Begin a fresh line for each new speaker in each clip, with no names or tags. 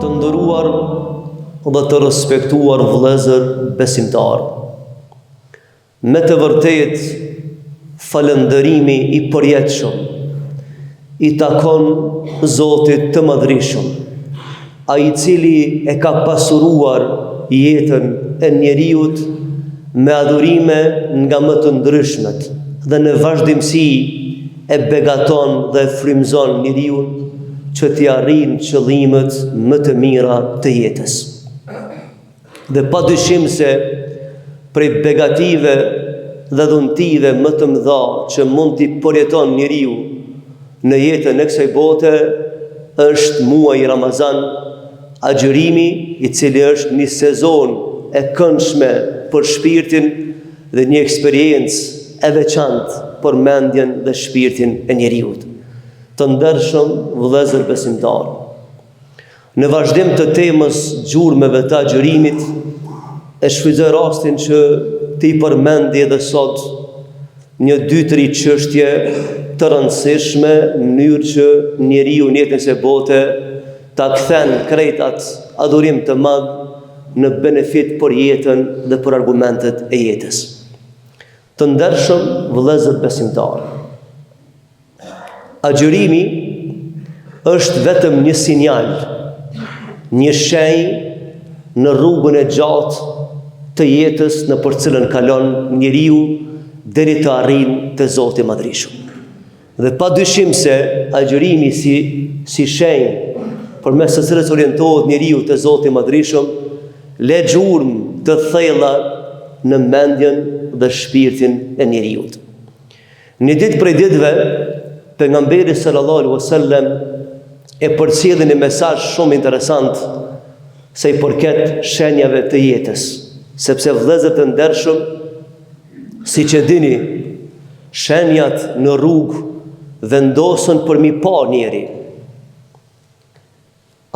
Të nderuar dhe të respektuar vëllezër besimtar, me të vërtet falëndërimi i përjetshëm i takon Zotit të Madhreshëm, ai i cili e ka pasuruar jetën e njeriut me adhurime nga më të ndryshmet dhe në vazhdimsi e begaton dhe frymëzon njeriun që t'i arrijë qëllimet më të mira të jetës. Dhe padyshim se prej begative dhe dhuntive më të mëdha që mund t'i përjeton njeriu në jetën e kësaj bote është muaji Ramazan, agjërimi i cili është një sezon e këndshme për shpirtin dhe një eksperiencë e veçantë për mendjen dhe shpirtin e njeriut. Të ndershëm vëllezër besimtar, në vazhdim të temës gjurmëve të agjërimit, e shfrytëzoj rastin që ti përmendi edhe sot një 2-3 çështje të rëndësishme në mënyrë që njeriu në jetën e bote ta kthen krejt adhurim të madh në benefit për jetën dhe për argumentet e jetës. Të ndershëm vëllezër besimtar, agjërimi është vetëm një sinjal, një shenjë në rrugën e gjatë të jetës në për cilën kalon njeriu deri të arrijë te Zoti i Madhreshëm. Dhe padyshim se agjërimi si shenjë përmes së cilës orientohet njeriu te Zoti i Madhreshëm, le gjurmë të thella në mendjen dhe shpirtin e njeriut. Një ditë prej ditëve, pejgamberi sallallahu alaihi wasallam e përcjellin një mesazh shumë interesant se i përket shenjave të jetës, sepse vëllezër të ndershëm, siç e dini, shenjat në rrugë vendosën për mi pa njeri.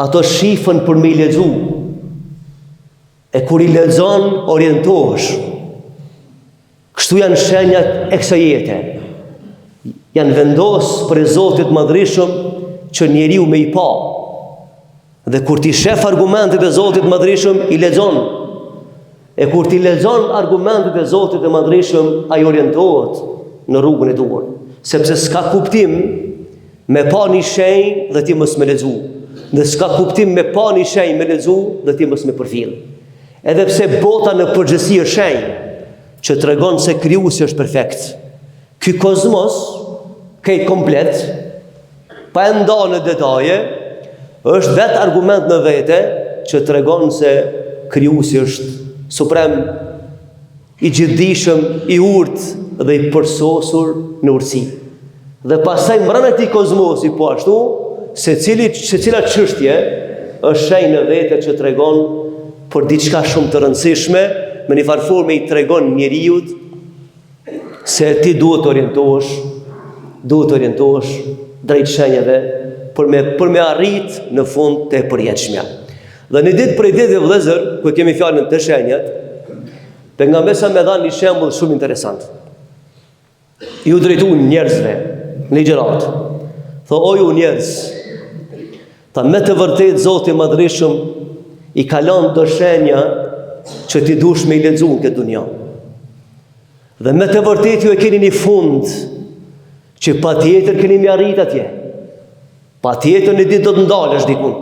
Ato shifën për mi lexu. E kur i lexon orientohesh. Kështu janë shenjat e kësaj jete. Janë vendosë për Zotit Madhreshëm që njeriu me i pa. Dhe kur ti shef argumentet e Zotit Madhreshëm, i lexon. E kur ti lexon argumentet e Zotit të Madhreshëm, ai orientohet në rrugën e duhur. Sepse s'ka kuptim me pa një shenjë dhe ti mos me lexu. Dhe s'ka kuptim me pa një shenjë me lexu dhe ti mos me përfill. Edhe pse bota në përgjithësi është shenjë që tregon se krijuesi është perfekt. Ky kozmos, këtë komplet, pa e ndarë në detaje, është vetë argument në vete që tregon se krijuesi është suprem, i gjithdijshëm, i urtë dhe i përsosur në urtësi. Dhe pastaj mbrana këtij kozmosi po ashtu, secila çështje është shenjë në vete që tregon për diçka shumë të rëndësishme, me një farë forme i tregon njeriut se ti duhet të orientohesh drejt shenjave për me arrit në fund të përjetshmja. Dhe një ditë prej ditëve vëllezër, ku kemi fjalën të shenjat, pejgamberi sa më dha një shembull shumë interesant. Ju drejtu njerëzve në ligjërat. Tho, o ju njerëz, ta me të vërtet Zoti i Madhreshëm i kalon do shenja që ti dush me i lexu në këtë dunja. Dhe me të vërtet ju e keni një fund që patjetër keni me arrit atje. Patjetër një ditë do të ndalesh dikun.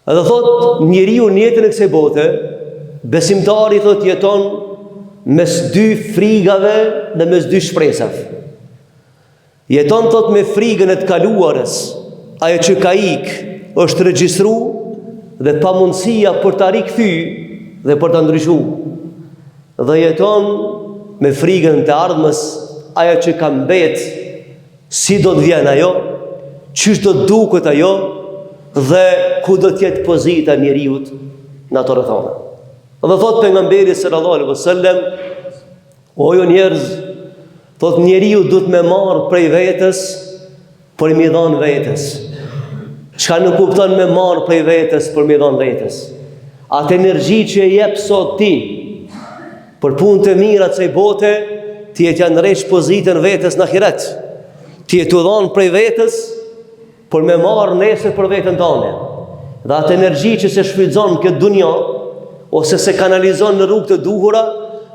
Edhe thot, njeriu në jetën e kësaj bote, besimtari thot jeton mes 2 frigave dhe mes 2 shpresave. Jeton thot me frigën e të kaluarës, ajo që ka është regjistru dhe pa mundësia për të rikthy dhe për të ndryshu. Dhe jeton me frigën të ardhmës, ajo që ka mbet, si do të vjen ajo, çish do të duket ajo, dhe ku do të jetë pozita njeriut në ato rrethana. Dhe thot pejgamberi sallallahu alaihi wasallam, o ju njerëz, thot njeriu duhet me marr prej vetës për mi dhënë vetes. Çka nuk kupton me marr prej vetës për mi dhënë vetes? Atë energji që e jep sot ti për punë të mira të kësaj bote, ti e janë rresh pozitën vetes në ahiret. Ti e të dhon prej vetës për me marr nesër për veten tënde. Dhe atë energji që se shfrytëzon këtë dunja, ose se kanalizon në rrugë të duhura,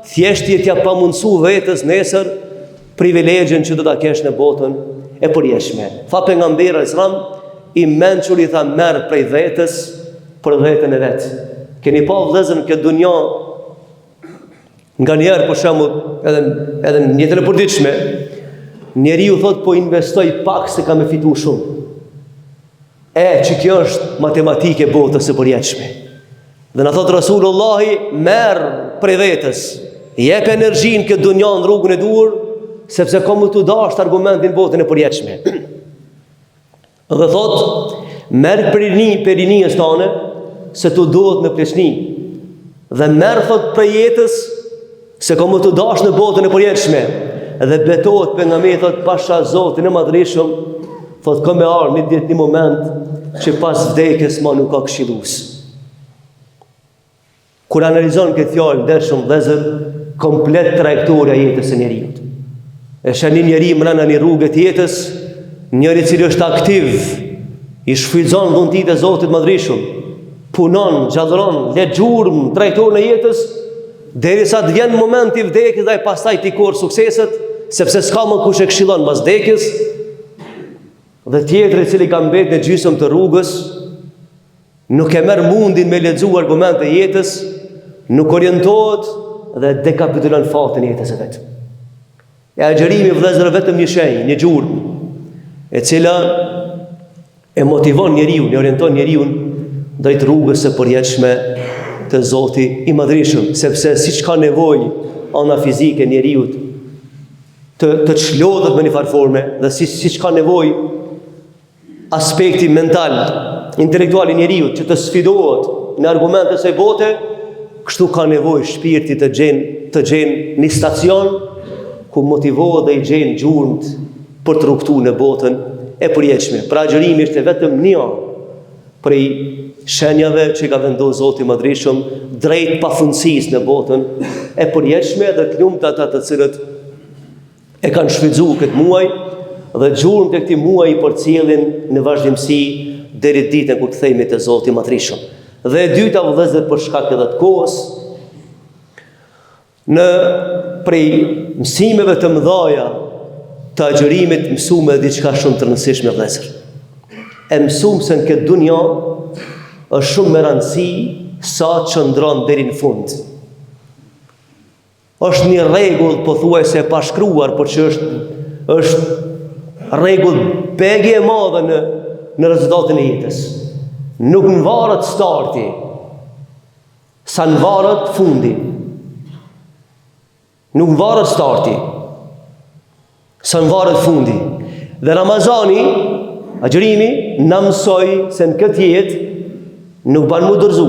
thjesht je t'ja pamundsu vetës nesër privilegjen që do ta kesh në botën e përjetshme. Tha pejgamberi Islam, i mençur i tha merr prej vetës për veten e vet. Keni pa vëllezër këtë dunja nganjëherë për shembull edhe në jetën e përditshme, njeriu thot po investoj pak se kam e fitu shumë. Që kjo është matematike botës së përjetshme. Dhe na thot Rasulullahi, merr prej vetës, jep energjinë këtë dunja në rrugën e duhur, sepse ka më të dashur argumentin botën e përjetshme. Dhe thot, merr prej rinijës tane, se tu duhet në pleçni. Dhe merr thot prej jetës, se ka më të dashur në botën e përjetshme. Dhe betohet pejgamberi thot pasha Zotin e Madhreshëm, thot ka me ardhur një moment që pas vdekjes ma nuk ka këshillues. Kur analizon këtë fjalë ndershëm vëllezër, komplet trajektoria e jetës së njeriut. E sheh një njeri mbrana një rrugë të jetës, njëri i cili është aktiv, i shfrytëzon dhuntit e Zotit Madhreshëm, punon, gjallëron, le gjurmë trajektorin e jetës, derisa të vjen momenti i vdekjes dhe ai pastaj t'i korr sukseset, sepse s'ka më kush e këshillon pas vdekjes. Dhe tjetri i cili ka mbetë në gjysmë të rrugës, nuk e merr mundin me lexu argumente e jetës, nuk orientohet dhe dekapitulon fatin e jetës së vet. E agjërimi vëllezër vetëm një shenjë, një gjurmë, e cila e motivon njeriu, e orienton njeriu drejt rrugës së përjetshme të Zotit i Madhreshëm, sepse siç ka nevojë ana fizike njeriu të çlodhet me një farë forme, dhe siç ka nevojë aspekti mental, intelektual i njeriu që të sfidohet në argumente së bote, kështu ka nevojë shpirti të gjen një stacion ku motivohet dhe i gjen gjurmët për të rrugtuar në botën e përjetshme. Pra agjërimi është vetëm një prej shenjave që ka vendosur Zoti i Madhreshëm drejt pafundësisë në botën e përjetshme, dhe të lumtë ata të cilët e kanë shfrytzuar këtë muaj dhe gjurmët e këtij muaji i përcjellin në vazhdimsi deri ditën kur kthehemi te Zoti i Madhreshëm. Dhe e dyta vëllezër për shkak edhe të kohës, në prej mësimeve të mëdha të agjërimit mësuam edhe diçka shumë të rëndësishme vëllezër. E mësuam se në këtë dunja është shumë me rëndësi sa çndron deri në fund. Është një rregull pothuajse e pashkruar, por që është rregull begje e madhe në rezultatin e jetës. Nuk në varet starti, sa në varet fundi. Nuk në varet starti, sa në varet fundi. Dhe Ramazani, agjërimi, na mësoi se në këtë jetë nuk ban mu dorëzu.